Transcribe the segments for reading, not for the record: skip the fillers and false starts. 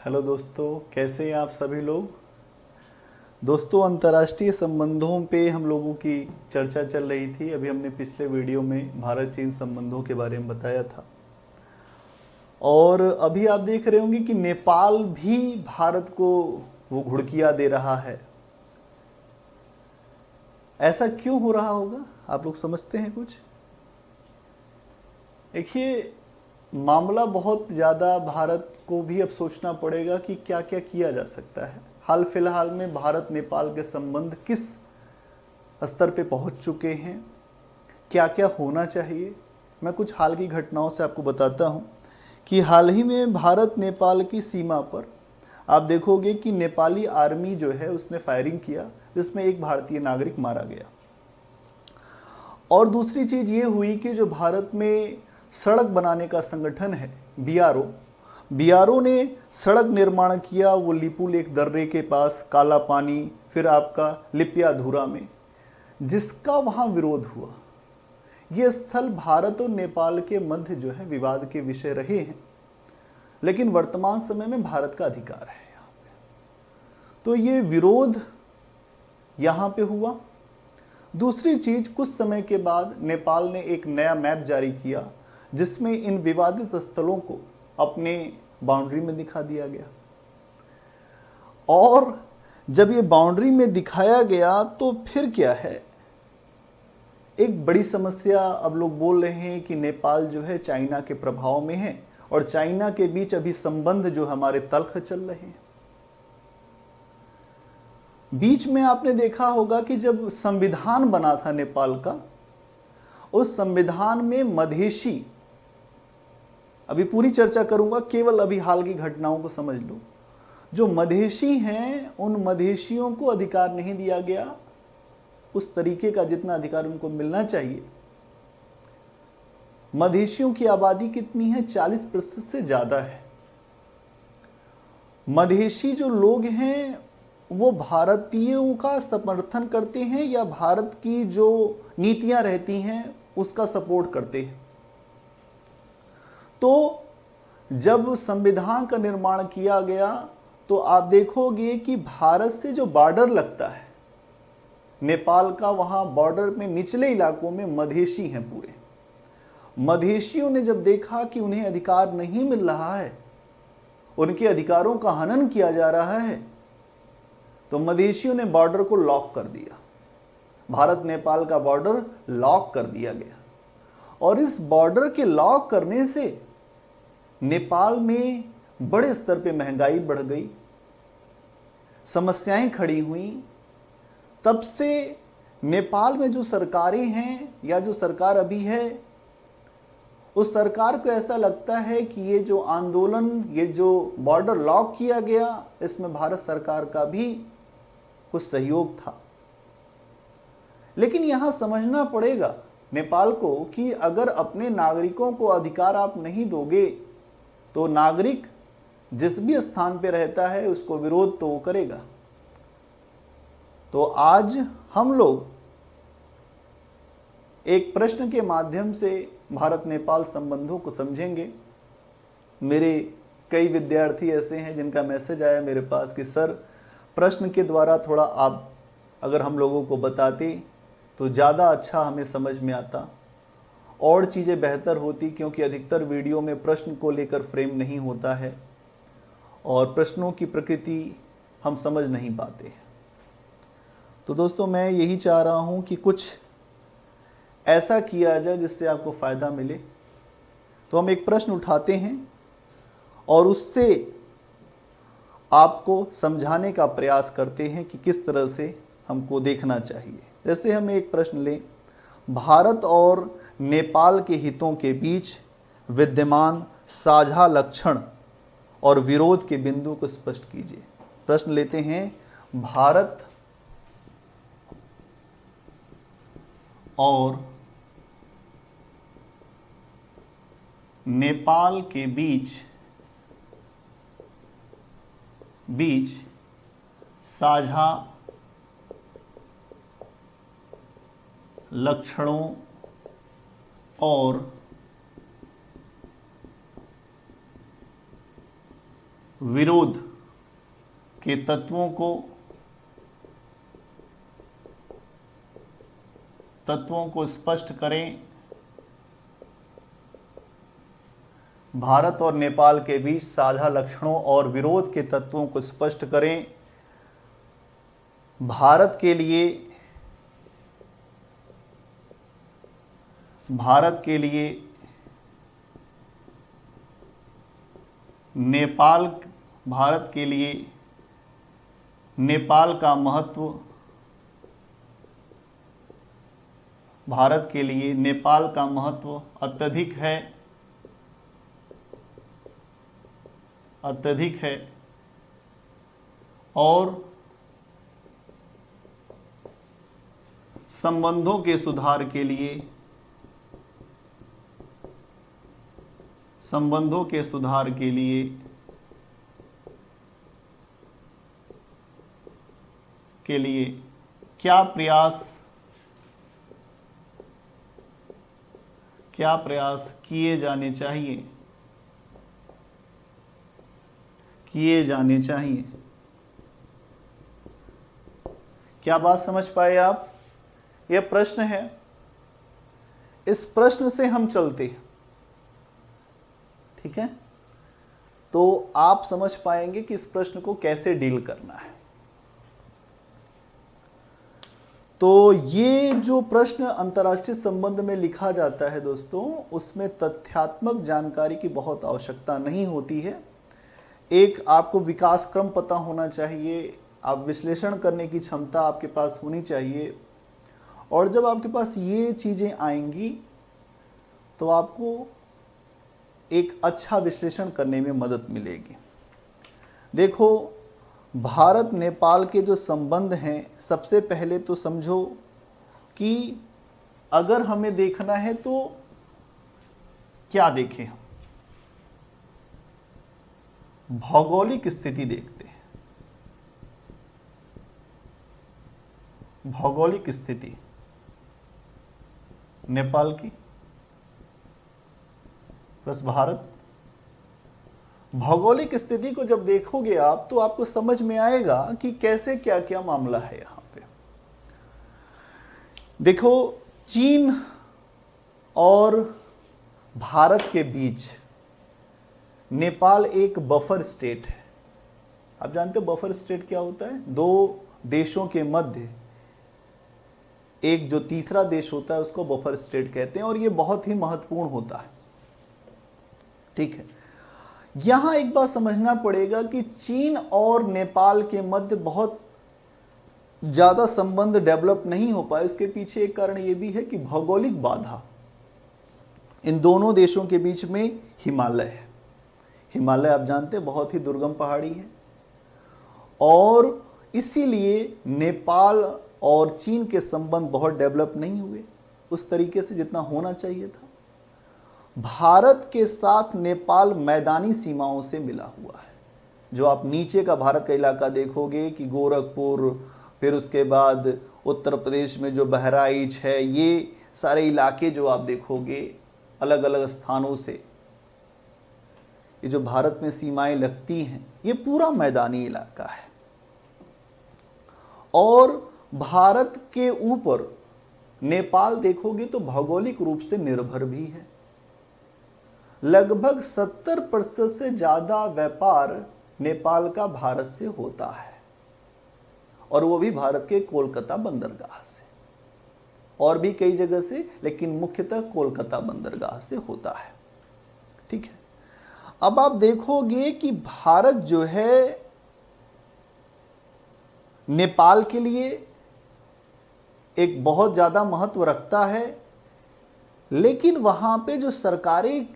Hello दोस्तों, कैसे हैं आप सभी लोग। दोस्तों, अंतर्राष्ट्रीय संबंधों पे हम लोगों की चर्चा चल रही थी। अभी हमने पिछले वीडियो में भारत चीन संबंधों के बारे में बताया था और अभी आप देख रहे होंगे कि नेपाल भी भारत को वो घुड़कियां दे रहा है। ऐसा क्यों हो रहा होगा, आप लोग समझते हैं कुछ? देखिए, मामला बहुत ज़्यादा भारत को भी अब सोचना पड़ेगा कि क्या क्या किया जा सकता है। हाल फिलहाल में भारत नेपाल के संबंध किस स्तर पे पहुंच चुके हैं, क्या क्या होना चाहिए। मैं कुछ हाल की घटनाओं से आपको बताता हूं कि हाल ही में भारत नेपाल की सीमा पर आप देखोगे कि नेपाली आर्मी जो है उसने फायरिंग किया, जिसमें एक भारतीय नागरिक मारा गया। और दूसरी चीज़ ये हुई कि जो भारत में सड़क बनाने का संगठन है बीआरओ ने सड़क निर्माण किया। वो लिपू लेक दर्रे के पास, काला पानी, फिर आपका लिपियाधुरा में, जिसका वहाँ विरोध हुआ। ये स्थल भारत और नेपाल के मध्य जो है विवाद के विषय रहे हैं, लेकिन वर्तमान समय में भारत का अधिकार है यहाँ पे। तो ये विरोध यहाँ पे हुआ। दूसरी चीज, कुछ समय के बाद नेपाल ने एक नया मैप जारी किया जिसमें इन विवादित स्थलों को अपने बाउंड्री में दिखा दिया गया। और जब ये बाउंड्री में दिखाया गया तो फिर क्या है, एक बड़ी समस्या अब लोग बोल रहे हैं कि नेपाल जो है चाइना के प्रभाव में है और चाइना के बीच अभी संबंध जो हमारे तल्ख चल रहे हैं। बीच में आपने देखा होगा कि जब संविधान बना था नेपाल का, उस संविधान में मधेशी, अभी पूरी चर्चा करूंगा, केवल अभी हाल की घटनाओं को समझ लो। जो मधेशी हैं उन मधेशियों को अधिकार नहीं दिया गया उस तरीके का जितना अधिकार उनको मिलना चाहिए। मधेशियों की आबादी कितनी है? 40% से ज्यादा है। मधेशी जो लोग हैं वो भारतीयों का समर्थन करते हैं या भारत की जो नीतियां रहती हैं उसका सपोर्ट करते हैं। तो जब संविधान का निर्माण किया गया तो आप देखोगे कि भारत से जो बॉर्डर लगता है नेपाल का, वहां बॉर्डर में निचले इलाकों में मधेशी हैं पूरे। मधेशियों ने जब देखा कि उन्हें अधिकार नहीं मिल रहा है, उनके अधिकारों का हनन किया जा रहा है, तो मधेशियों ने बॉर्डर को लॉक कर दिया। भारत नेपाल का बॉर्डर लॉक कर दिया गया और इस बॉर्डर के लॉक करने से नेपाल में बड़े स्तर पे महंगाई बढ़ गई, समस्याएं खड़ी हुई। तब से नेपाल में जो सरकारें हैं या जो सरकार अभी है, उस सरकार को ऐसा लगता है कि ये जो आंदोलन, ये जो बॉर्डर लॉक किया गया, इसमें भारत सरकार का भी कुछ सहयोग था। लेकिन यहां समझना पड़ेगा नेपाल को कि अगर अपने नागरिकों को अधिकार आप नहीं दोगे तो नागरिक जिस भी स्थान पे रहता है उसको विरोध तो वो करेगा। तो आज हम लोग एक प्रश्न के माध्यम से भारत नेपाल संबंधों को समझेंगे। मेरे कई विद्यार्थी ऐसे हैं जिनका मैसेज आया मेरे पास कि सर, प्रश्न के द्वारा थोड़ा आप अगर हम लोगों को बताते तो ज़्यादा अच्छा हमें समझ में आता और चीज़ें बेहतर होती, क्योंकि अधिकतर वीडियो में प्रश्न को लेकर फ्रेम नहीं होता है और प्रश्नों की प्रकृति हम समझ नहीं पाते। तो दोस्तों, मैं यही चाह रहा हूँ कि कुछ ऐसा किया जाए जिससे आपको फ़ायदा मिले। तो हम एक प्रश्न उठाते हैं और उससे आपको समझाने का प्रयास करते हैं कि किस तरह से हमको देखना चाहिए। जैसे हम एक प्रश्न लें, भारत और नेपाल के हितों के बीच विद्यमान साझा लक्षण और विरोध के बिंदु को स्पष्ट कीजिए। प्रश्न लेते हैं, भारत और नेपाल के बीच साझा लक्षणों और विरोध के तत्वों को स्पष्ट करें। भारत और नेपाल के बीच साझा लक्षणों और विरोध के तत्वों को स्पष्ट करें। भारत के लिए नेपाल का महत्व, भारत के लिए नेपाल का महत्व अत्यधिक है और संबंधों के सुधार के लिए क्या प्रयास किए जाने चाहिए। क्या बात समझ पाए आप? यह प्रश्न है, इस प्रश्न से हम चलते हैं, ठीक है? तो आप समझ पाएंगे कि इस प्रश्न को कैसे डील करना है। तो ये जो प्रश्न अंतर्राष्ट्रीय संबंध में लिखा जाता है दोस्तों, उसमें तथ्यात्मक जानकारी की बहुत आवश्यकता नहीं होती है। एक आपको विकास क्रम पता होना चाहिए, आप विश्लेषण करने की क्षमता आपके पास होनी चाहिए, और जब आपके पास ये चीज़ें आएंगी तो आपको एक अच्छा विश्लेषण करने में मदद मिलेगी। देखो, भारत नेपाल के जो संबंध हैं, सबसे पहले तो समझो कि अगर हमें देखना है तो क्या देखें, भौगोलिक स्थिति देखते हैं। भौगोलिक स्थिति नेपाल की प्लस भारत। भौगोलिक स्थिति को जब देखोगे आप तो आपको समझ में आएगा कि कैसे क्या क्या मामला है। यहां पे देखो, चीन और भारत के बीच नेपाल एक बफर स्टेट है। आप जानते हो बफर स्टेट क्या होता है? दो देशों के मध्य एक जो तीसरा देश होता है उसको बफर स्टेट कहते हैं, और ये बहुत ही महत्वपूर्ण होता है, ठीक है? यहां एक बात समझना पड़ेगा कि चीन और नेपाल के मध्य बहुत ज्यादा संबंध डेवलप नहीं हो पाए। इसके पीछे एक कारण यह भी है कि भौगोलिक बाधा। इन दोनों देशों के बीच में हिमालय है। हिमालय आप जानते हैं बहुत ही दुर्गम पहाड़ी है, और इसीलिए नेपाल और चीन के संबंध बहुत डेवलप नहीं हुए उस तरीके से जितना होना चाहिए था। भारत के साथ नेपाल मैदानी सीमाओं से मिला हुआ है। जो आप नीचे का भारत का इलाका देखोगे कि गोरखपुर, फिर उसके बाद उत्तर प्रदेश में जो बहराइच है, ये सारे इलाके जो आप देखोगे अलग अलग स्थानों से, ये जो भारत में सीमाएं लगती हैं, ये पूरा मैदानी इलाका है। और भारत के ऊपर नेपाल देखोगे तो भौगोलिक रूप से निर्भर भी है। लगभग 70% से ज्यादा व्यापार नेपाल का भारत से होता है, और वो भी भारत के कोलकाता बंदरगाह से, और भी कई जगह से, लेकिन मुख्यतः कोलकाता बंदरगाह से होता है, ठीक है? अब आप देखोगे कि भारत जो है नेपाल के लिए एक बहुत ज्यादा महत्व रखता है, लेकिन वहां पे जो सरकारें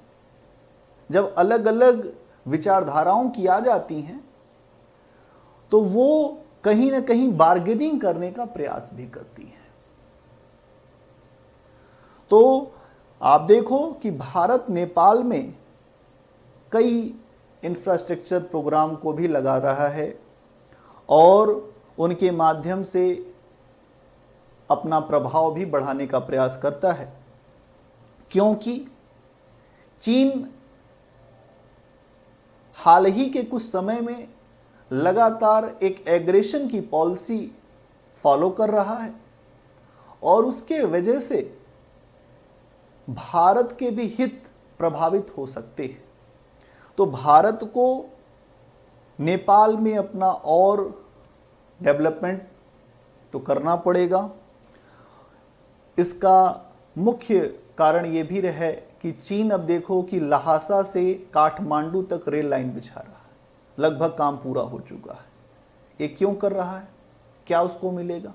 जब अलग अलग विचारधाराओं की आ जाती हैं तो वो कहीं ना कहीं बार्गेनिंग करने का प्रयास भी करती हैं। तो आप देखो कि भारत नेपाल में कई इंफ्रास्ट्रक्चर प्रोग्राम को भी लगा रहा है और उनके माध्यम से अपना प्रभाव भी बढ़ाने का प्रयास करता है, क्योंकि चीन हाल ही के कुछ समय में लगातार एक एग्रेशन की पॉलिसी फॉलो कर रहा है और उसके वजह से भारत के भी हित प्रभावित हो सकते हैं। तो भारत को नेपाल में अपना और डेवलपमेंट तो करना पड़ेगा। इसका मुख्य कारण ये भी रहा कि चीन अब देखो कि लहासा से काठमांडू तक रेल लाइन बिछा रहा है, लगभग काम पूरा हो चुका है। ये क्यों कर रहा है? क्या उसको मिलेगा?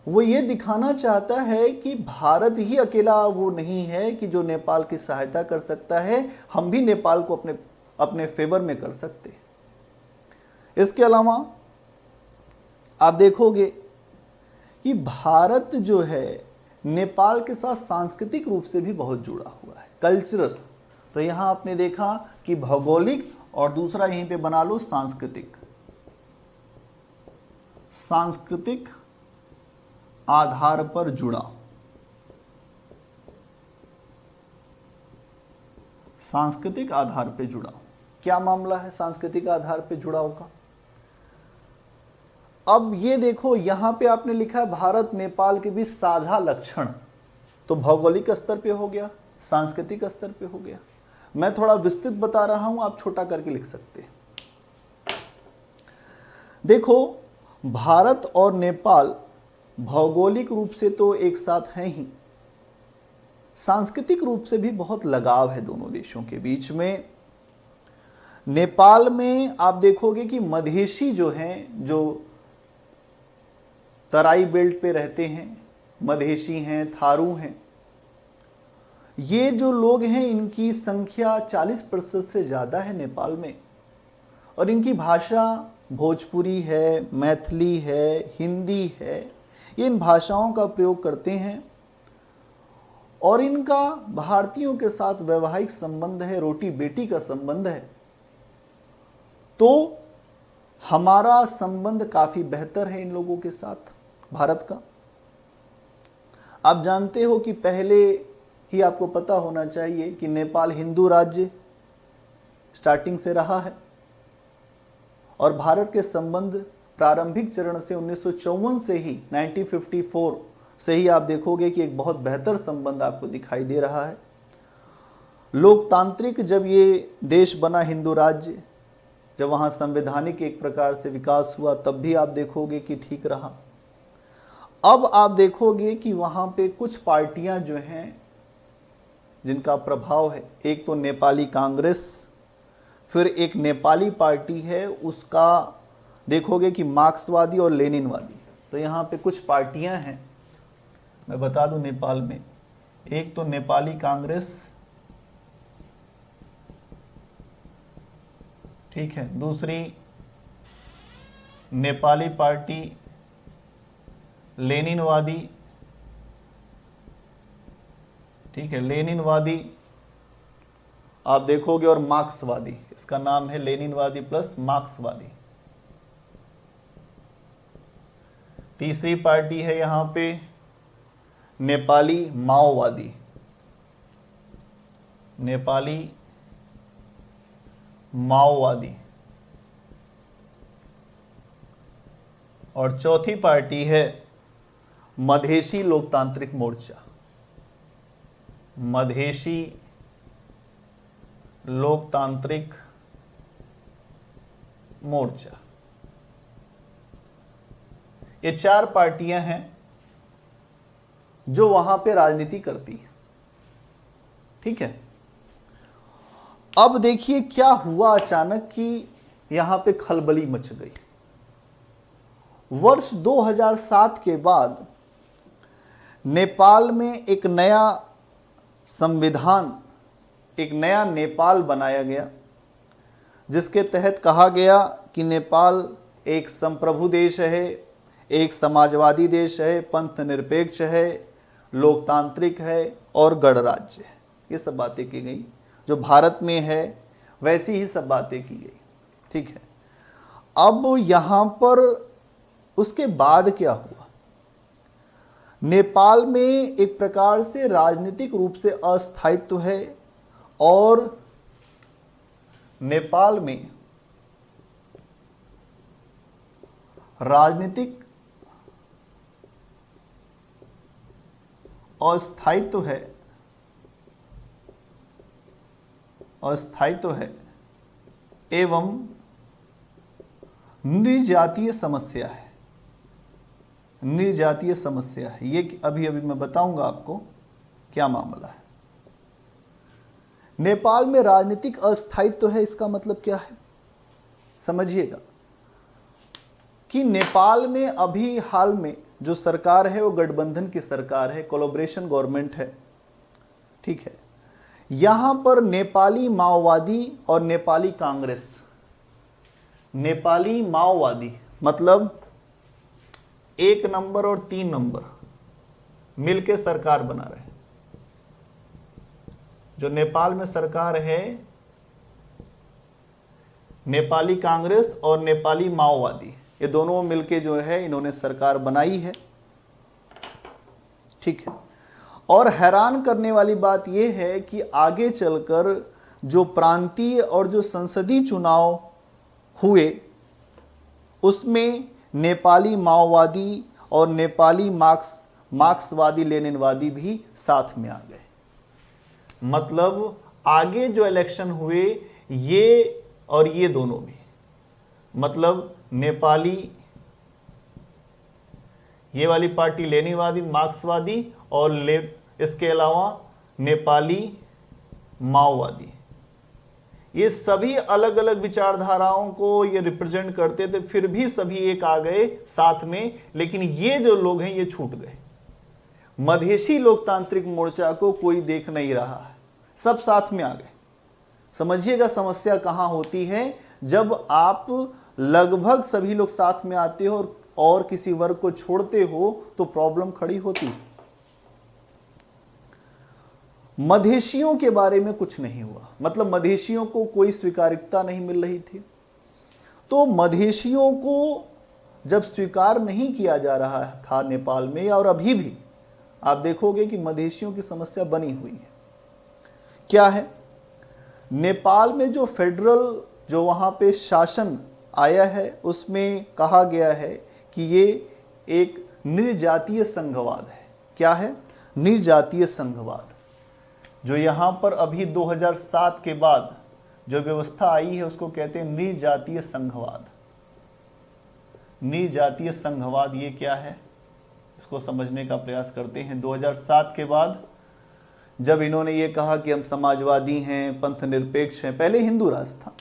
वो ये दिखाना चाहता है कि भारत ही अकेला वो नहीं है कि जो नेपाल की सहायता कर सकता है, हम भी नेपाल को अपने फेवर में कर सकते हैं। इसके अलावा आप देखोगे कि भारत जो है नेपाल के साथ सांस्कृतिक रूप से भी बहुत जुड़ा हुआ है, कल्चरल। तो यहां आपने देखा कि भौगोलिक और दूसरा यहीं पे बना लो सांस्कृतिक आधार पर जुड़ा, सांस्कृतिक आधार पे जुड़ा। क्या मामला है सांस्कृतिक आधार पे जुड़ाव का? अब ये देखो यहां पे आपने लिखा है भारत नेपाल के बीच साझा लक्षण, तो भौगोलिक स्तर पे हो गया, सांस्कृतिक स्तर पे हो गया। मैं थोड़ा विस्तृत बता रहा हूं, आप छोटा करके लिख सकते हैं। देखो भारत और नेपाल भौगोलिक रूप से तो एक साथ हैं ही, सांस्कृतिक रूप से भी बहुत लगाव है दोनों देशों के बीच में। नेपाल में आप देखोगे कि मधेशी जो हैं, जो तराई बेल्ट पे रहते हैं, मधेशी हैं, थारू हैं, ये जो लोग हैं इनकी संख्या 40% से ज़्यादा है नेपाल में। और इनकी भाषा भोजपुरी है, मैथिली है, हिंदी है, ये इन भाषाओं का प्रयोग करते हैं। और इनका भारतीयों के साथ वैवाहिक संबंध है, रोटी बेटी का संबंध है। तो हमारा संबंध काफ़ी बेहतर है इन लोगों के साथ भारत का। आप जानते हो कि पहले ही आपको पता होना चाहिए कि नेपाल हिंदू राज्य स्टार्टिंग से रहा है और भारत के संबंध प्रारंभिक चरण से 1954 से ही 1954 से ही आप देखोगे कि एक बहुत बेहतर संबंध आपको दिखाई दे रहा है। लोकतांत्रिक जब ये देश बना हिंदू राज्य, जब वहाँ संवैधानिक एक प्रकार से विकास हुआ, तब भी आप देखोगे कि ठीक रहा। अब आप देखोगे कि वहाँ पे कुछ पार्टियां जो हैं जिनका प्रभाव है, एक तो नेपाली कांग्रेस, फिर एक नेपाली पार्टी है उसका देखोगे कि मार्क्सवादी और लेनिनवादी। तो यहाँ पे कुछ पार्टियां हैं, मैं बता दूं नेपाल में, एक तो नेपाली कांग्रेस, ठीक है, दूसरी नेपाली पार्टी लेनिनवादी, ठीक है, लेनिनवादी आप देखोगे, और मार्क्सवादी, इसका नाम है लेनिनवादी प्लस मार्क्सवादी। तीसरी पार्टी है यहां पे नेपाली माओवादी, नेपाली माओवादी। और चौथी पार्टी है मधेशी लोकतांत्रिक मोर्चा, मधेशी लोकतांत्रिक मोर्चा। ये चार पार्टियां हैं जो वहां पे राजनीति करती है, ठीक है। अब देखिए क्या हुआ अचानक कि यहां पे खलबली मच गई। वर्ष 2007 के बाद नेपाल में एक नया संविधान, एक नया नेपाल बनाया गया, जिसके तहत कहा गया कि नेपाल एक संप्रभु देश है, एक समाजवादी देश है, पंथ निरपेक्ष है, लोकतांत्रिक है और गणराज्य है। ये सब बातें की गई, जो भारत में है वैसी ही सब बातें की गई, ठीक है। अब यहाँ पर उसके बाद क्या हुआ? नेपाल में एक प्रकार से राजनीतिक रूप से अस्थायित्व है और नेपाल में राजनीतिक अस्थायित्व है एवं निर्जातीय समस्या है। ये अभी मैं बताऊंगा आपको क्या मामला है। नेपाल में राजनीतिक अस्थायित्व है, इसका मतलब क्या है समझिएगा कि नेपाल में अभी हाल में जो सरकार है वो गठबंधन की सरकार है, कोलैबोरेशन गवर्नमेंट है, ठीक है। यहां पर नेपाली माओवादी और नेपाली कांग्रेस, नेपाली माओवादी मतलब 1 नंबर और 3 नंबर मिलके सरकार बना रहे हैं। जो नेपाल में सरकार है, नेपाली कांग्रेस और नेपाली माओवादी, ये दोनों मिलके जो है इन्होंने सरकार बनाई है, ठीक है। और हैरान करने वाली बात यह है कि आगे चलकर जो प्रांतीय और जो संसदीय चुनाव हुए उसमें नेपाली माओवादी और नेपाली मार्क्सवादी लेनिनवादी भी साथ में आ गए। मतलब आगे जो इलेक्शन हुए ये और ये दोनों भी, मतलब नेपाली ये वाली पार्टी लेनिनवादी मार्क्सवादी और इसके अलावा नेपाली माओवादी, ये सभी अलग अलग विचारधाराओं को ये रिप्रेजेंट करते थे, फिर भी सभी एक आ गए साथ में। लेकिन ये जो लोग हैं ये छूट गए। मधेशी लोकतांत्रिक मोर्चा को कोई देख नहीं रहा है, सब साथ में आ गए। समझिएगा समस्या कहां होती है, जब आप लगभग सभी लोग साथ में आते हो और किसी वर्ग को छोड़ते हो तो प्रॉब्लम खड़ी होती है। मधेशियों के बारे में कुछ नहीं हुआ, मतलब मधेशियों को कोई स्वीकार्यता नहीं मिल रही थी। तो मधेशियों को जब स्वीकार नहीं किया जा रहा था नेपाल में, और अभी भी आप देखोगे कि मधेशियों की समस्या बनी हुई है। क्या है, नेपाल में जो फेडरल जो वहां पे शासन आया है उसमें कहा गया है कि ये एक निर्जातीय संघवाद है। क्या है, निर्जातीय संघवाद। जो यहां पर अभी 2007 के बाद जो व्यवस्था आई है उसको कहते हैं निर्जातीय संघवाद। निर्जातीय संघवाद ये क्या है, इसको समझने का प्रयास करते हैं। 2007 के बाद जब इन्होंने ये कहा कि हम समाजवादी हैं, पंथ निरपेक्ष हैं, पहले हिंदू राज था,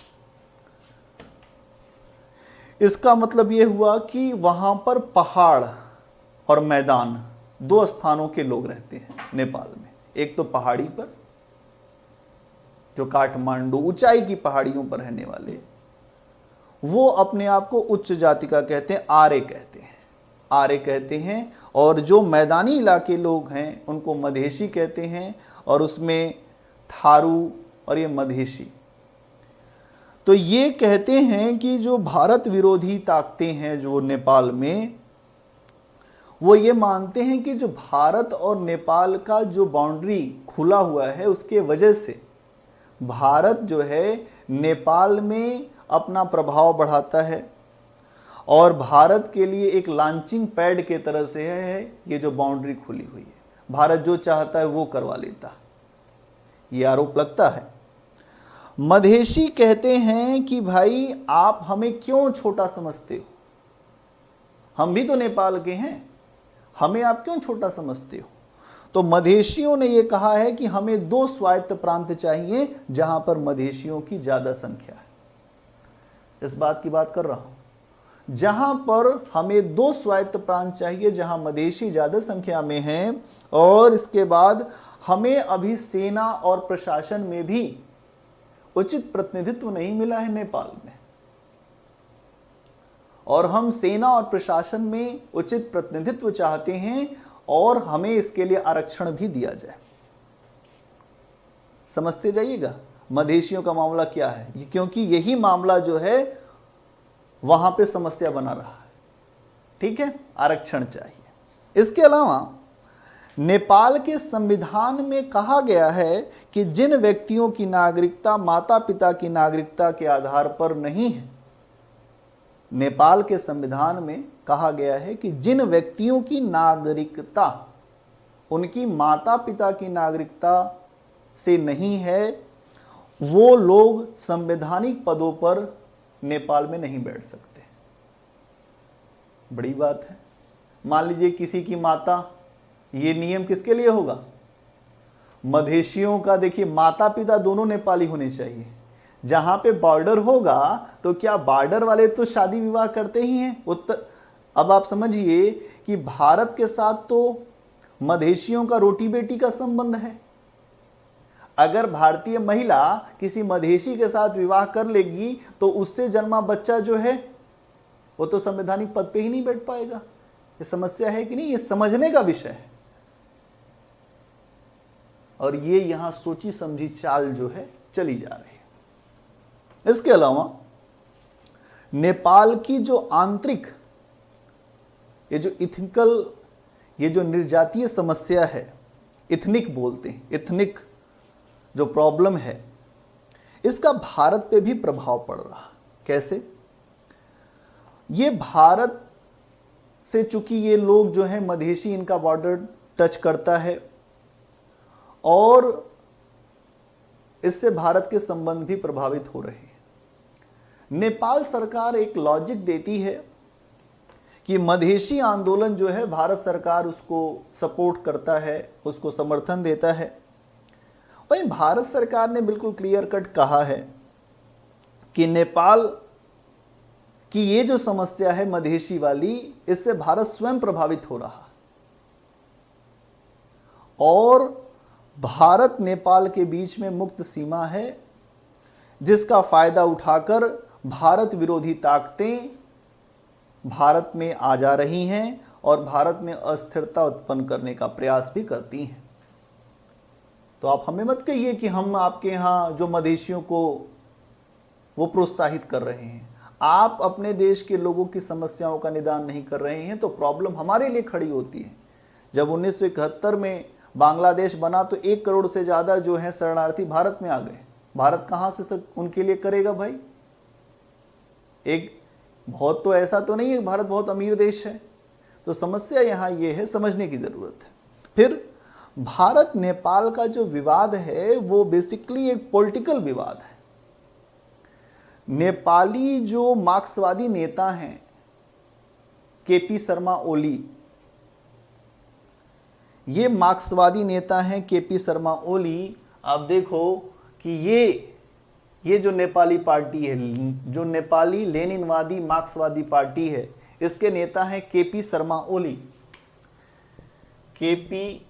इसका मतलब ये हुआ कि वहां पर पहाड़ और मैदान दो स्थानों के लोग रहते हैं नेपाल में। एक तो पहाड़ी पर, जो काठमांडू ऊंचाई की पहाड़ियों पर रहने वाले, वो अपने आप को उच्च जाति का कहते हैं, आर्य कहते हैं। और जो मैदानी इलाके लोग हैं उनको मधेशी कहते हैं, और उसमें थारू और ये मधेशी। तो ये कहते हैं कि जो भारत विरोधी ताकतें हैं जो नेपाल में, वो ये मानते हैं कि जो भारत और नेपाल का जो बाउंड्री खुला हुआ है उसके वजह से भारत जो है नेपाल में अपना प्रभाव बढ़ाता है, और भारत के लिए एक लॉन्चिंग पैड के तरह से है ये जो बाउंड्री खुली हुई है। भारत जो चाहता है वो करवा लेता, ये आरोप लगता है। मधेशी कहते हैं कि भाई आप हमें क्यों छोटा समझते हो, हम भी तो नेपाल के हैं, हमें आप क्यों छोटा समझते हो। तो मधेशियों ने यह कहा है कि हमें 2 स्वायत्त प्रांत चाहिए जहां पर मधेशियों की ज्यादा संख्या है। इस बात की बात कर रहा हूं, जहां पर हमें 2 स्वायत्त प्रांत चाहिए जहां मधेशी ज्यादा संख्या में हैं, और इसके बाद हमें अभी सेना और प्रशासन में भी उचित प्रतिनिधित्व नहीं मिला है नेपाल में, और हम सेना और प्रशासन में उचित प्रतिनिधित्व चाहते हैं और हमें इसके लिए आरक्षण भी दिया जाए। समझते जाइएगा मधेशियों का मामला क्या है, क्योंकि यही मामला जो है वहां पे समस्या बना रहा है। ठीक है, आरक्षण चाहिए। इसके अलावा नेपाल के संविधान में कहा गया है कि जिन व्यक्तियों की नागरिकता माता पिता की नागरिकता के आधार पर नहीं है, नेपाल के संविधान में कहा गया है कि जिन व्यक्तियों की नागरिकता उनकी माता पिता की नागरिकता से नहीं है, वो लोग संवैधानिक पदों पर नेपाल में नहीं बैठ सकते। बड़ी बात है। मान लीजिए किसी की माता, ये नियम किसके लिए होगा? मधेशियों का। देखिए, माता पिता दोनों नेपाली होने चाहिए। जहां पे बॉर्डर होगा तो क्या बॉर्डर वाले तो शादी विवाह करते ही हैं। अब आप समझिए कि भारत के साथ तो मधेशियों का रोटी बेटी का संबंध है। अगर भारतीय महिला किसी मधेशी के साथ विवाह कर लेगी तो उससे जन्मा बच्चा जो है वो तो संवैधानिक पद पे ही नहीं बैठ पाएगा। ये समस्या है कि नहीं? ये समझने का विषय है। और ये यहां सोची समझी चाल जो है चली जा रही है। इसके अलावा नेपाल की जो आंतरिक ये जो इथनिकल, ये जो निर्जातीय समस्या है, इथनिक बोलते हैं, इथनिक जो प्रॉब्लम है, इसका भारत पे भी प्रभाव पड़ रहा। कैसे? ये भारत से चूंकि ये लोग जो हैं मधेशी, इनका बॉर्डर टच करता है और इससे भारत के संबंध भी प्रभावित हो रहे हैं। नेपाल सरकार एक लॉजिक देती है कि मधेशी आंदोलन जो है भारत सरकार उसको सपोर्ट करता है, उसको समर्थन देता है। वहीं भारत सरकार ने बिल्कुल क्लियर कट कहा है कि नेपाल की ये जो समस्या है मधेशी वाली, इससे भारत स्वयं प्रभावित हो रहा और भारत नेपाल के बीच में मुक्त सीमा है, जिसका फायदा उठाकर भारत विरोधी ताकतें भारत में आ जा रही हैं और भारत में अस्थिरता उत्पन्न करने का प्रयास भी करती हैं। तो आप हमें मत कहिए कि हम आपके यहाँ जो मधेशियों को वो प्रोत्साहित कर रहे हैं। आप अपने देश के लोगों की समस्याओं का निदान नहीं कर रहे हैं तो प्रॉब्लम हमारे लिए खड़ी होती है। जब 1971 में बांग्लादेश बना तो 1 करोड़ से ज़्यादा जो है शरणार्थी भारत में आ गए। भारत कहाँ से उनके लिए करेगा भाई? एक बहुत तो ऐसा तो नहीं है, भारत बहुत अमीर देश है। तो समस्या यहाँ ये है, समझने की ज़रूरत है। फिर भारत नेपाल का जो विवाद है वो बेसिकली एक पॉलिटिकल विवाद है। नेपाली जो मार्क्सवादी नेता हैं केपी शर्मा ओली, ये मार्क्सवादी नेता हैं केपी शर्मा ओली। आप देखो कि ये जो नेपाली पार्टी है, जो नेपाली लेनिनवादी मार्क्सवादी पार्टी है, इसके नेता हैं केपी शर्मा ओली। केपी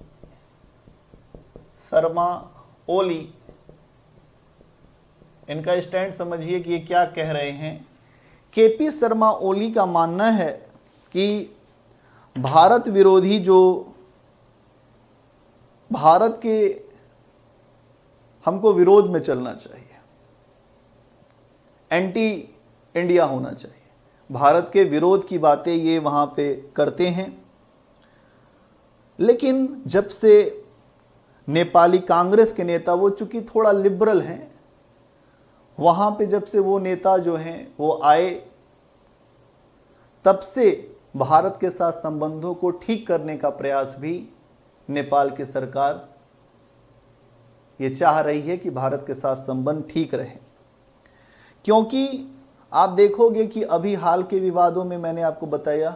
शर्मा ओली, इनका स्टैंड समझिए कि ये क्या कह रहे हैं। केपी शर्मा ओली का मानना है कि भारत विरोधी जो भारत के हमको विरोध में चलना चाहिए, एंटी इंडिया होना चाहिए। भारत के विरोध की बातें ये वहां पे करते हैं। लेकिन जब से नेपाली कांग्रेस के नेता, वो चूंकि थोड़ा लिबरल हैं, वहां पे जब से वो नेता जो हैं वो आए, तब से भारत के साथ संबंधों को ठीक करने का प्रयास भी नेपाल की सरकार ये चाह रही है कि भारत के साथ संबंध ठीक रहे। क्योंकि आप देखोगे कि अभी हाल के विवादों में मैंने आपको बताया,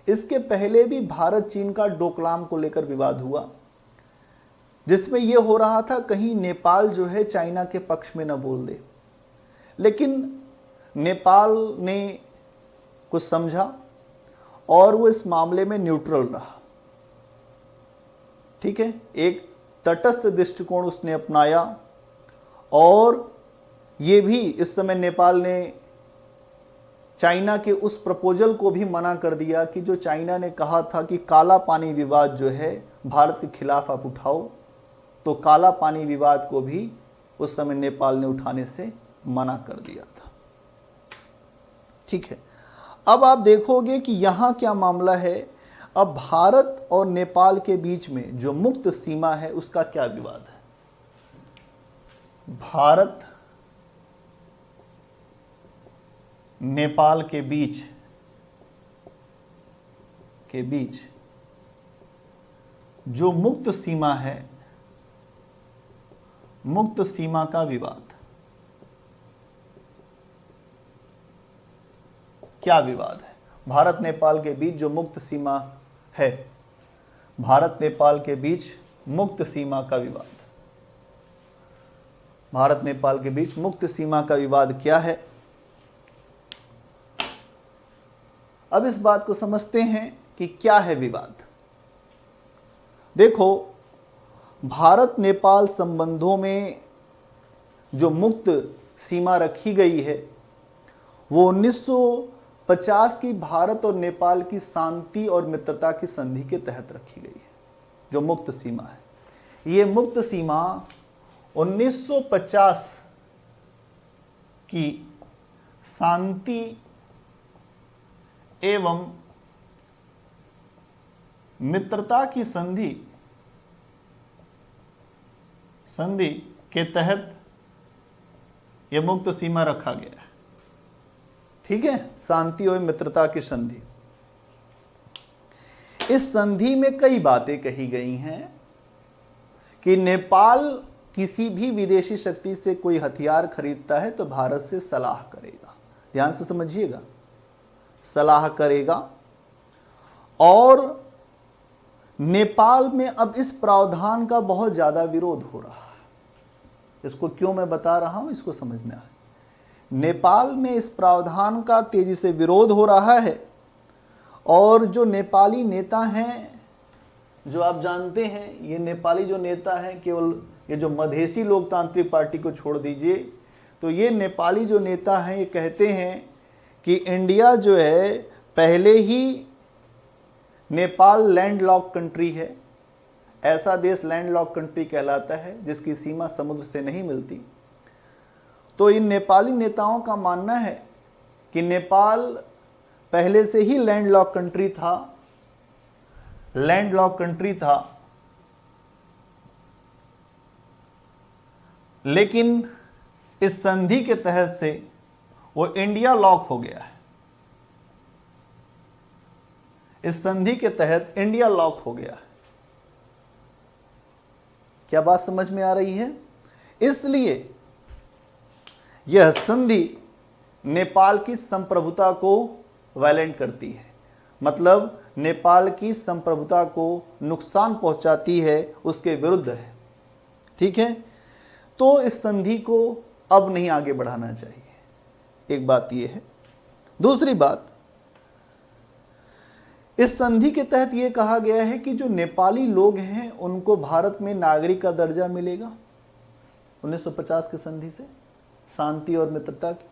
इसके पहले भी भारत चीन का डोकलाम को लेकर विवाद हुआ, जिसमें यह हो रहा था कहीं नेपाल जो है चाइना के पक्ष में न बोल दे। लेकिन नेपाल ने कुछ समझा और वो इस मामले में न्यूट्रल रहा। ठीक है, एक तटस्थ दृष्टिकोण उसने अपनाया और ये भी इस समय नेपाल ने चाइना के उस प्रपोजल को भी मना कर दिया कि जो चाइना ने कहा था कि काला पानी विवाद जो है भारत के खिलाफ आप उठाओ, तो काला पानी विवाद को भी उस समय नेपाल ने उठाने से मना कर दिया था। ठीक है, अब आप देखोगे कि यहां क्या मामला है। अब भारत और नेपाल के बीच में जो मुक्त सीमा है उसका क्या विवाद है? भारत नेपाल के बीच जो मुक्त सीमा है, मुक्त सीमा का विवाद, क्या विवाद है? भारत नेपाल के बीच जो मुक्त सीमा है, भारत नेपाल के बीच मुक्त सीमा का विवाद, भारत नेपाल के बीच मुक्त सीमा का विवाद क्या है? अब इस बात को समझते हैं कि क्या है विवाद। देखो, भारत नेपाल संबंधों में जो मुक्त सीमा रखी गई है वो 1950 की भारत और नेपाल की शांति और मित्रता की संधि के तहत रखी गई है। जो मुक्त सीमा है, ये मुक्त सीमा 1950 की शांति एवं मित्रता की संधि के तहत यह मुक्त सीमा रखा गया है। ठीक है, शांति और मित्रता की संधि। इस संधि में कई बातें कही गई हैं कि नेपाल किसी भी विदेशी शक्ति से कोई हथियार खरीदता है तो भारत से सलाह करेगा। ध्यान से समझिएगा, सलाह करेगा। और नेपाल में अब इस प्रावधान का बहुत ज़्यादा विरोध हो रहा है। इसको क्यों मैं बता रहा हूं, इसको समझना है। नेपाल में इस प्रावधान का तेजी से विरोध हो रहा है और जो नेपाली नेता हैं, जो आप जानते हैं, ये नेपाली जो नेता हैं, केवल ये जो मधेसी लोकतांत्रिक पार्टी को छोड़ दीजिए, तो ये नेपाली जो नेता हैं ये कहते हैं कि इंडिया जो है पहले ही नेपाल लैंडलॉक कंट्री है। ऐसा देश लैंडलॉक कंट्री कहलाता है जिसकी सीमा समुद्र से नहीं मिलती। तो इन नेपाली नेताओं का मानना है कि नेपाल पहले से ही लैंडलॉक कंट्री था, लेकिन इस संधि के तहत से वो इंडिया लॉक हो गया है। इस संधि के तहत इंडिया लॉक हो गया है। क्या बात समझ में आ रही है? इसलिए यह संधि नेपाल की संप्रभुता को वायलेंट करती है, मतलब नेपाल की संप्रभुता को नुकसान पहुंचाती है, उसके विरुद्ध है। ठीक है, तो इस संधि को अब नहीं आगे बढ़ाना चाहिए। एक बात यह है। दूसरी बात, इस संधि के तहत यह कहा गया है कि जो नेपाली लोग हैं उनको भारत में नागरिक का दर्जा मिलेगा 1950 की संधि से, शांति और मित्रता की।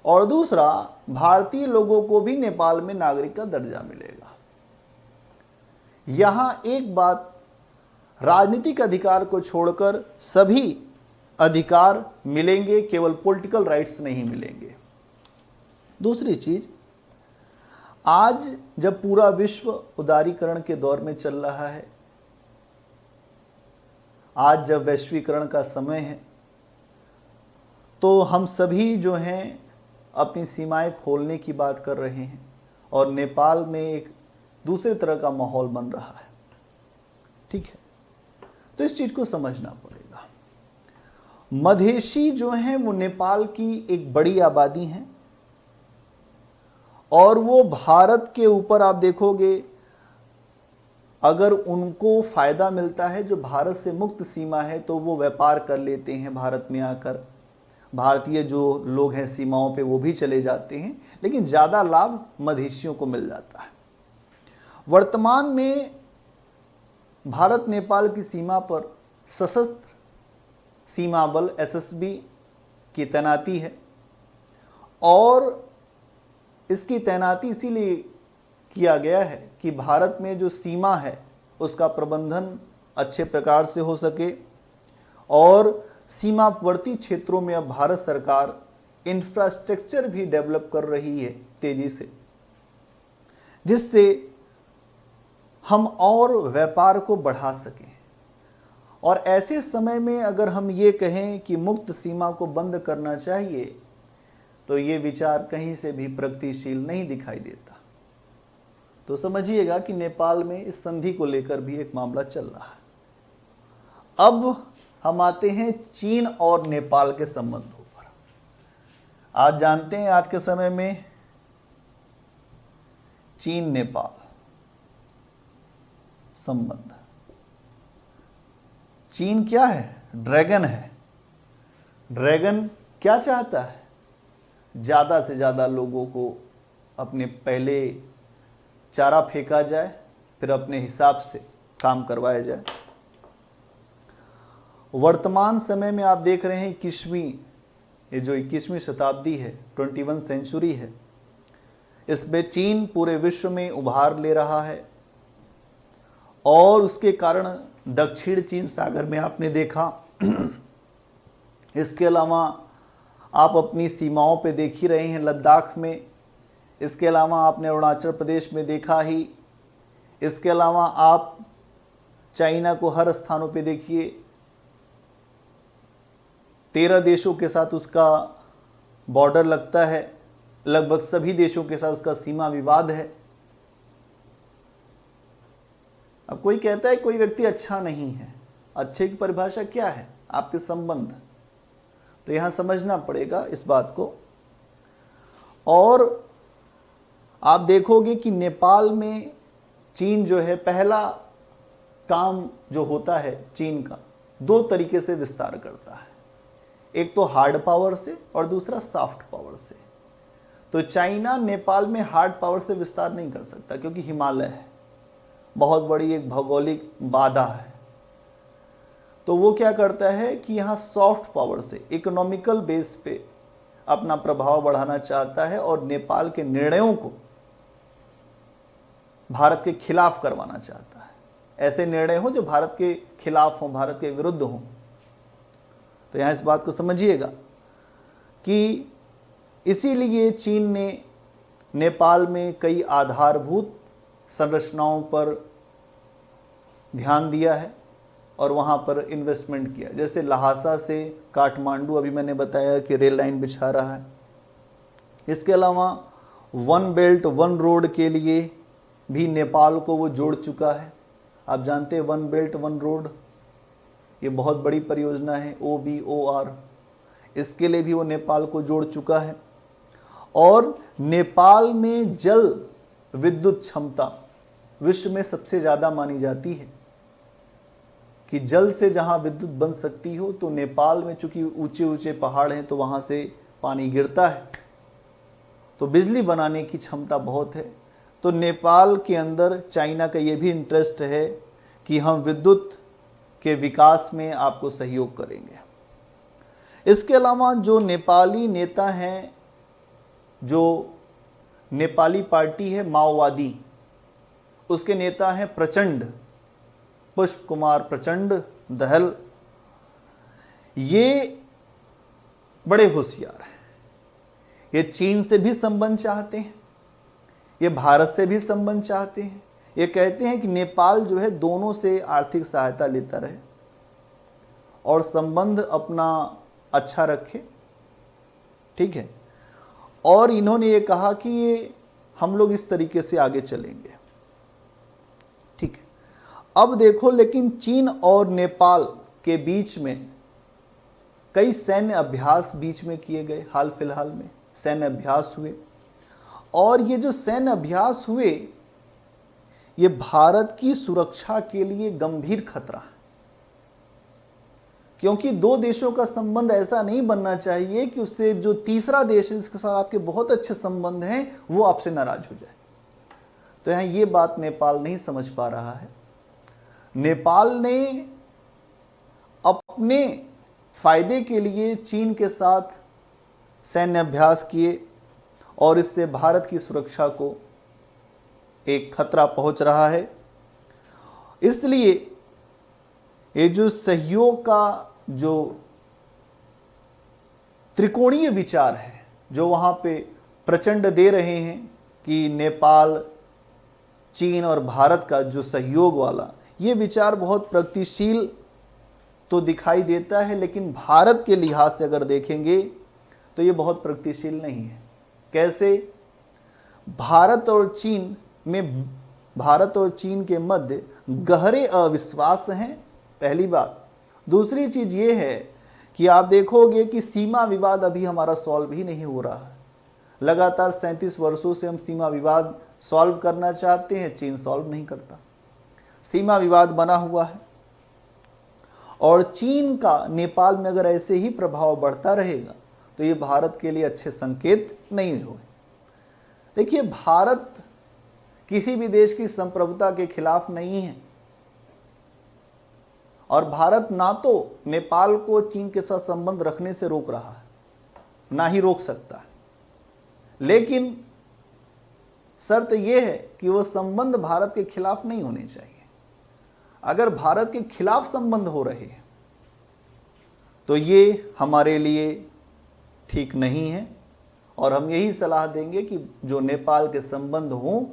और दूसरा, भारतीय लोगों को भी नेपाल में नागरिक का दर्जा मिलेगा। यहां एक बात, राजनीतिक अधिकार को छोड़कर सभी अधिकार मिलेंगे, केवल पॉलिटिकल राइट्स नहीं मिलेंगे। दूसरी चीज, आज जब पूरा विश्व उदारीकरण के दौर में चल रहा है, आज जब वैश्वीकरण का समय है, तो हम सभी जो हैं अपनी सीमाएं खोलने की बात कर रहे हैं और नेपाल में एक दूसरे तरह का माहौल बन रहा है। ठीक है, तो इस चीज को समझना पड़ेगा। मधेसी जो हैं वो नेपाल की एक बड़ी आबादी हैं और वो भारत के ऊपर, आप देखोगे, अगर उनको फायदा मिलता है, जो भारत से मुक्त सीमा है, तो वो व्यापार कर लेते हैं भारत में आकर। भारतीय जो लोग हैं सीमाओं पे वो भी चले जाते हैं, लेकिन ज़्यादा लाभ मधेसियों को मिल जाता है। वर्तमान में भारत नेपाल की सीमा पर सशस्त्र सीमा बल एसएसबी की तैनाती है और इसकी तैनाती इसीलिए किया गया है कि भारत में जो सीमा है उसका प्रबंधन अच्छे प्रकार से हो सके। और सीमावर्ती क्षेत्रों में अब भारत सरकार इंफ्रास्ट्रक्चर भी डेवलप कर रही है तेजी से, जिससे हम और व्यापार को बढ़ा सकें। और ऐसे समय में अगर हम ये कहें कि मुक्त सीमा को बंद करना चाहिए, तो ये विचार कहीं से भी प्रगतिशील नहीं दिखाई देता। तो समझिएगा कि नेपाल में इस संधि को लेकर भी एक मामला चल रहा है। अब हम आते हैं चीन और नेपाल के संबंधों पर। आज जानते हैं आज के समय में चीन नेपाल संबंध, चीन क्या है? ड्रैगन है। ड्रैगन क्या चाहता है? ज्यादा से ज्यादा लोगों को अपने पहले चारा फेंका जाए, फिर अपने हिसाब से काम करवाया जाए। वर्तमान समय में आप देख रहे हैं 21वीं शताब्दी है, 21 सेंचुरी है, इसमें चीन पूरे विश्व में उभार ले रहा है। और उसके कारण दक्षिण चीन सागर में आपने देखा। इसके अलावा आप अपनी सीमाओं पे देख ही रहे हैं लद्दाख में। इसके अलावा आपने अरुणाचल प्रदेश में देखा ही। इसके अलावा आप चाइना को हर स्थानों पे देखिए। 13 देशों के साथ उसका बॉर्डर लगता है, लगभग सभी देशों के साथ उसका सीमा विवाद है। अब कोई कहता है कोई व्यक्ति अच्छा नहीं है, अच्छे की परिभाषा क्या है? आपके संबंध। तो यहां समझना पड़ेगा इस बात को। और आप देखोगे कि नेपाल में चीन जो है, पहला काम जो होता है चीन का, 2 तरीके से विस्तार करता है। एक तो हार्ड पावर से और दूसरा सॉफ्ट पावर से। तो चाइना नेपाल में हार्ड पावर से विस्तार नहीं कर सकता, क्योंकि हिमालय है, बहुत बड़ी एक भौगोलिक बाधा है। तो वो क्या करता है कि यहाँ सॉफ्ट पावर से, इकोनॉमिकल बेस पे अपना प्रभाव बढ़ाना चाहता है और नेपाल के निर्णयों को भारत के खिलाफ करवाना चाहता है। ऐसे निर्णय हो जो भारत के खिलाफ हो, भारत के विरुद्ध हो। तो यहाँ इस बात को समझिएगा कि इसीलिए चीन ने नेपाल में कई आधारभूत संरचनाओं पर ध्यान दिया है और वहाँ पर इन्वेस्टमेंट किया। जैसे लहासा से काठमांडू अभी मैंने बताया कि रेल लाइन बिछा रहा है। इसके अलावा वन बेल्ट वन रोड के लिए भी नेपाल को वो जोड़ चुका है। आप जानते हैं वन बेल्ट वन रोड, ये बहुत बड़ी परियोजना है, OBOR। इसके लिए भी वो नेपाल को जोड़ चुका है। और नेपाल में जल विद्युत क्षमता विश्व में सबसे ज़्यादा मानी जाती है कि जल से जहाँ विद्युत बन सकती हो, तो नेपाल में चूंकि ऊंचे ऊंचे पहाड़ हैं तो वहाँ से पानी गिरता है, तो बिजली बनाने की क्षमता बहुत है। तो नेपाल के अंदर चाइना का ये भी इंटरेस्ट है कि हम विद्युत के विकास में आपको सहयोग करेंगे। इसके अलावा जो नेपाली नेता हैं, जो नेपाली पार्टी है माओवादी, उसके नेता हैं प्रचंड, पुष्प कुमार प्रचंड दहल। ये बड़े होशियार हैं। ये चीन से भी संबंध चाहते हैं, ये भारत से भी संबंध चाहते हैं। ये कहते हैं कि नेपाल जो है दोनों से आर्थिक सहायता लेता रहे और संबंध अपना अच्छा रखे, ठीक है। और इन्होंने ये कहा कि ये हम लोग इस तरीके से आगे चलेंगे, ठीक है। अब देखो, लेकिन चीन और नेपाल के बीच में कई सैन्य अभ्यास बीच में किए गए। हाल फिलहाल में सैन्य अभ्यास हुए, और ये जो सैन्य अभ्यास हुए, ये भारत की सुरक्षा के लिए गंभीर खतरा है। क्योंकि दो देशों का संबंध ऐसा नहीं बनना चाहिए कि उससे जो तीसरा देश है जिसके साथ आपके बहुत अच्छे संबंध हैं, वो आपसे नाराज हो जाए। तो यहां ये बात नेपाल नहीं समझ पा रहा है। नेपाल ने अपने फायदे के लिए चीन के साथ सैन्य अभ्यास किए और इससे भारत की सुरक्षा को एक खतरा पहुंच रहा है। इसलिए ये जो सहयोग का जो त्रिकोणीय विचार है, जो वहां पे प्रचंड दे रहे हैं कि नेपाल चीन और भारत का जो सहयोग वाला ये विचार बहुत प्रगतिशील तो दिखाई देता है, लेकिन भारत के लिहाज से अगर देखेंगे तो ये बहुत प्रगतिशील नहीं है। कैसे? भारत और चीन के मध्य गहरे अविश्वास हैं, पहली बात। दूसरी चीज ये है कि आप देखोगे कि सीमा विवाद अभी हमारा सॉल्व ही नहीं हो रहा है। लगातार 37 वर्षों से हम सीमा विवाद सॉल्व करना चाहते हैं, चीन सॉल्व नहीं करता। सीमा विवाद बना हुआ है और चीन का नेपाल में अगर ऐसे ही प्रभाव बढ़ता रहेगा तो ये भारत के लिए अच्छे संकेत नहीं होंगे। देखिए, भारत किसी भी देश की संप्रभुता के खिलाफ नहीं है और भारत ना तो नेपाल को चीन के साथ संबंध रखने से रोक रहा है, ना ही रोक सकता है, लेकिन शर्त यह है कि वो संबंध भारत के खिलाफ नहीं होने चाहिए। अगर भारत के खिलाफ संबंध हो रहे हैं तो ये हमारे लिए ठीक नहीं है और हम यही सलाह देंगे कि जो नेपाल के संबंध हों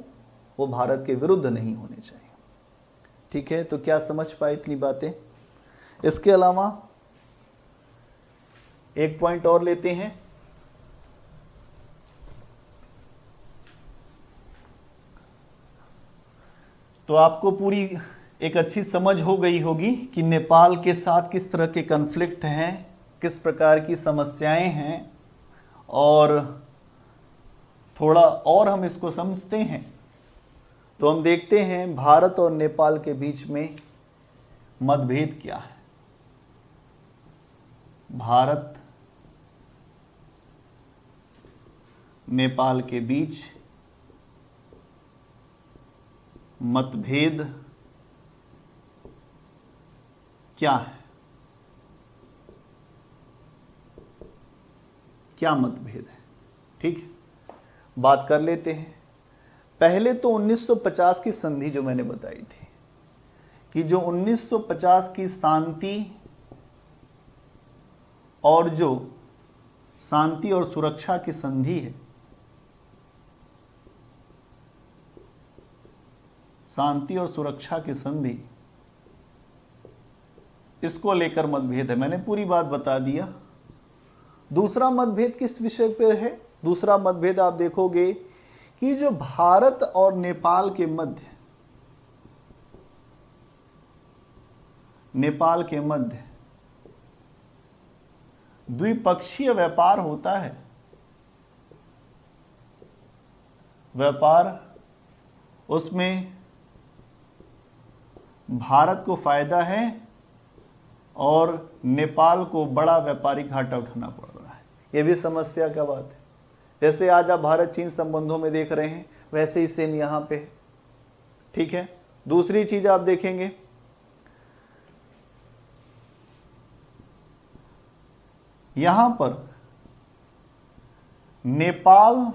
वो भारत के विरुद्ध नहीं होने चाहिए। ठीक है, तो क्या समझ पाए इतनी बातें? इसके अलावा एक पॉइंट और लेते हैं। तो आपको पूरी एक अच्छी समझ हो गई होगी कि नेपाल के साथ किस तरह के कन्फ्लिक्ट हैं, किस प्रकार की समस्याएं हैं, और थोड़ा और हम इसको समझते हैं तो हम देखते हैं भारत और नेपाल के बीच में मतभेद क्या है। भारत नेपाल के बीच मतभेद क्या है? क्या मतभेद है? ठीक है, बात कर लेते हैं। पहले तो 1950 की संधि जो मैंने बताई थी कि जो 1950 की शांति और सुरक्षा की संधि है, शांति और सुरक्षा की संधि, इसको लेकर मतभेद है। मैंने पूरी बात बता दिया। दूसरा मतभेद किस विषय पर है? दूसरा मतभेद आप देखोगे कि जो भारत और नेपाल के मध्य द्विपक्षीय व्यापार होता है। व्यापार, उसमें भारत को फायदा है और नेपाल को बड़ा व्यापारिक घाटा उठाना पड़ रहा है। यह भी समस्या का बात है। जैसे आज आप भारत चीन संबंधों में देख रहे हैं, वैसे ही सेम यहां पे है। ठीक है, दूसरी चीज आप देखेंगे, यहां पर नेपाल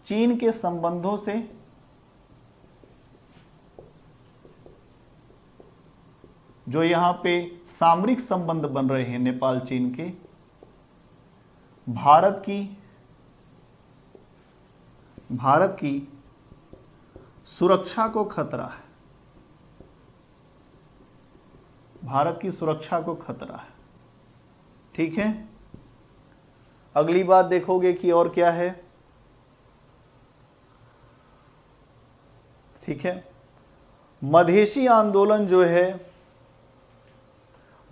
चीन के संबंधों से जो यहां पे सामरिक संबंध बन रहे हैं नेपाल चीन के, भारत की सुरक्षा को खतरा है। भारत की सुरक्षा को खतरा है। ठीक है, अगली बात देखोगे कि और क्या है। ठीक है, मधेशी आंदोलन जो है,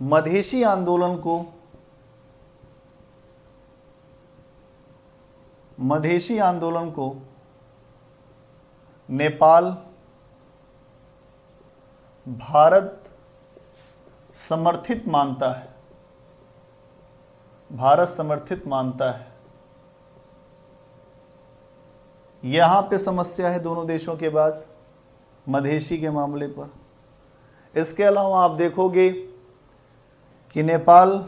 मधेशी आंदोलन को नेपाल भारत समर्थित मानता है। भारत समर्थित मानता है। यहां पे समस्या है दोनों देशों के बाद मधेशी के मामले पर। इसके अलावा आप देखोगे कि नेपाल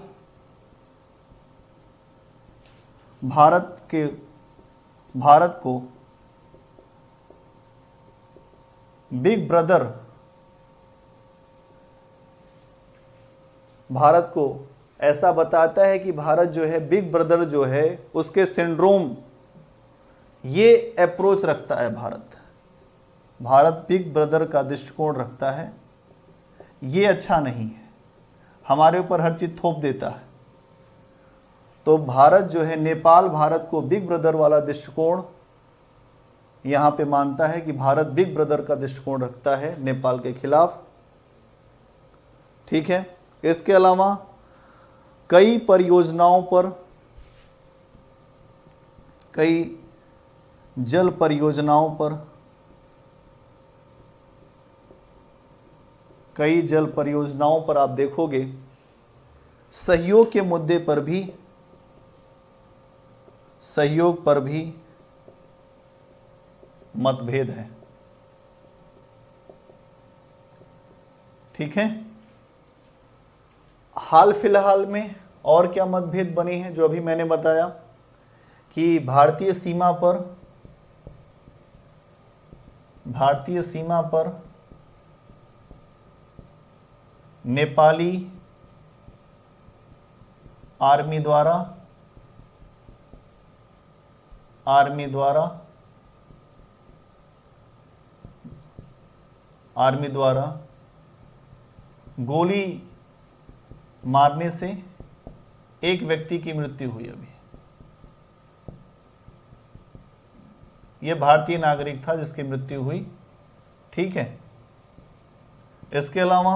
भारत को बिग ब्रदर, भारत को ऐसा बताता है कि भारत जो है बिग ब्रदर जो है उसके सिंड्रोम, ये अप्रोच रखता है भारत। भारत बिग ब्रदर का दृष्टिकोण रखता है, ये अच्छा नहीं है, हमारे ऊपर हर चीज थोप देता है। तो भारत जो है, नेपाल भारत को बिग ब्रदर वाला दृष्टिकोण यहां पे मानता है कि भारत बिग ब्रदर का दृष्टिकोण रखता है नेपाल के खिलाफ। ठीक है। इसके अलावा कई परियोजनाओं पर, कई जल परियोजनाओं पर, कई जल परियोजनाओं पर आप देखोगे सहयोग के मुद्दे पर भी, सहयोग पर भी मतभेद है। ठीक है। हाल फिलहाल में और क्या मतभेद बने हैं, जो अभी मैंने बताया कि भारतीय सीमा पर नेपाली आर्मी द्वारा गोली मारने से एक व्यक्ति की मृत्यु हुई। अभी यह भारतीय नागरिक था जिसकी मृत्यु हुई। ठीक है। इसके अलावा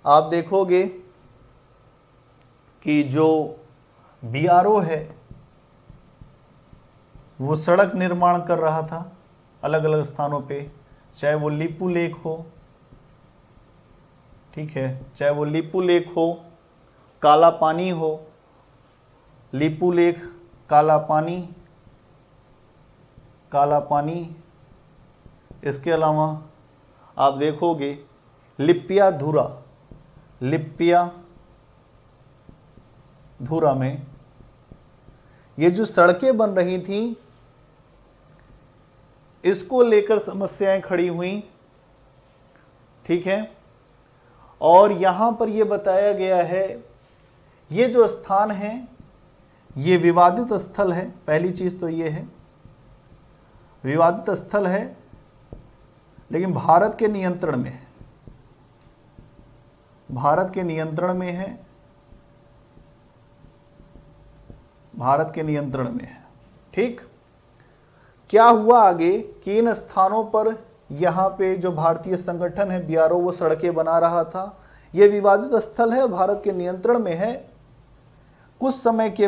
आप देखोगे कि जो बीआरओ है वो सड़क निर्माण कर रहा था अलग अलग स्थानों पे, चाहे वो लिपू लेक हो, ठीक है, चाहे वो लिपू लेक हो, काला पानी हो, लिपू लेक, काला पानी। इसके अलावा आप देखोगे लिप्पिया धुरा में ये जो सड़कें बन रही थी, इसको लेकर समस्याएं खड़ी हुई। ठीक है। और यहां पर यह बताया गया है, ये जो स्थान है ये विवादित स्थल है। पहली चीज तो ये है, विवादित स्थल है, लेकिन भारत के नियंत्रण में है, भारत के नियंत्रण में है, भारत के नियंत्रण में है। ठीक। क्या हुआ आगे कि इन स्थानों पर यहां पे जो भारतीय संगठन है बीआरओ वो सड़कें बना रहा था, यह विवादित स्थल है, भारत के नियंत्रण में है। कुछ समय के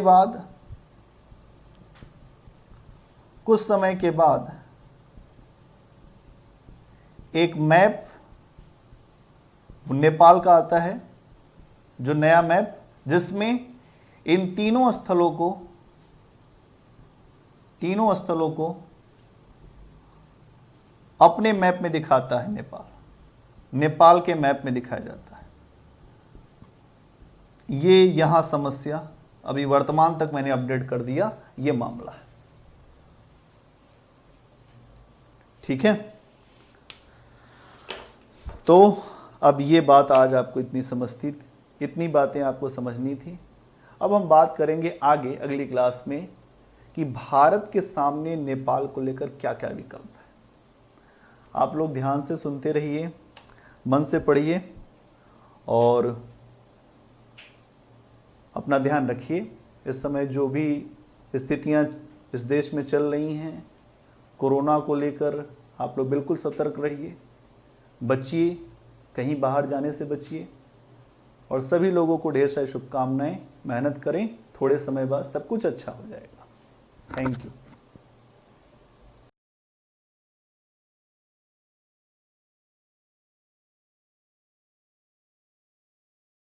बाद एक मैप नेपाल का आता है, जो नया मैप, जिसमें इन तीनों स्थलों को अपने मैप में दिखाता है। नेपाल के मैप में दिखाया जाता है। ये यहां समस्या, अभी वर्तमान तक मैंने अपडेट कर दिया, ये मामला है। ठीक है। तो अब ये बात आज आपको इतनी बातें आपको समझनी थी। अब हम बात करेंगे आगे अगली क्लास में कि भारत के सामने नेपाल को लेकर क्या क्या विकल्प है। आप लोग ध्यान से सुनते रहिए, मन से पढ़िए और अपना ध्यान रखिए। इस समय जो भी स्थितियां इस देश में चल रही हैं कोरोना को लेकर, आप लोग बिल्कुल सतर्क रहिए, बचिए, कहीं बाहर जाने से बचिए और सभी लोगों को ढेर सारी शुभकामनाएं। मेहनत करें, थोड़े समय बाद सब कुछ अच्छा हो जाएगा। Thank you.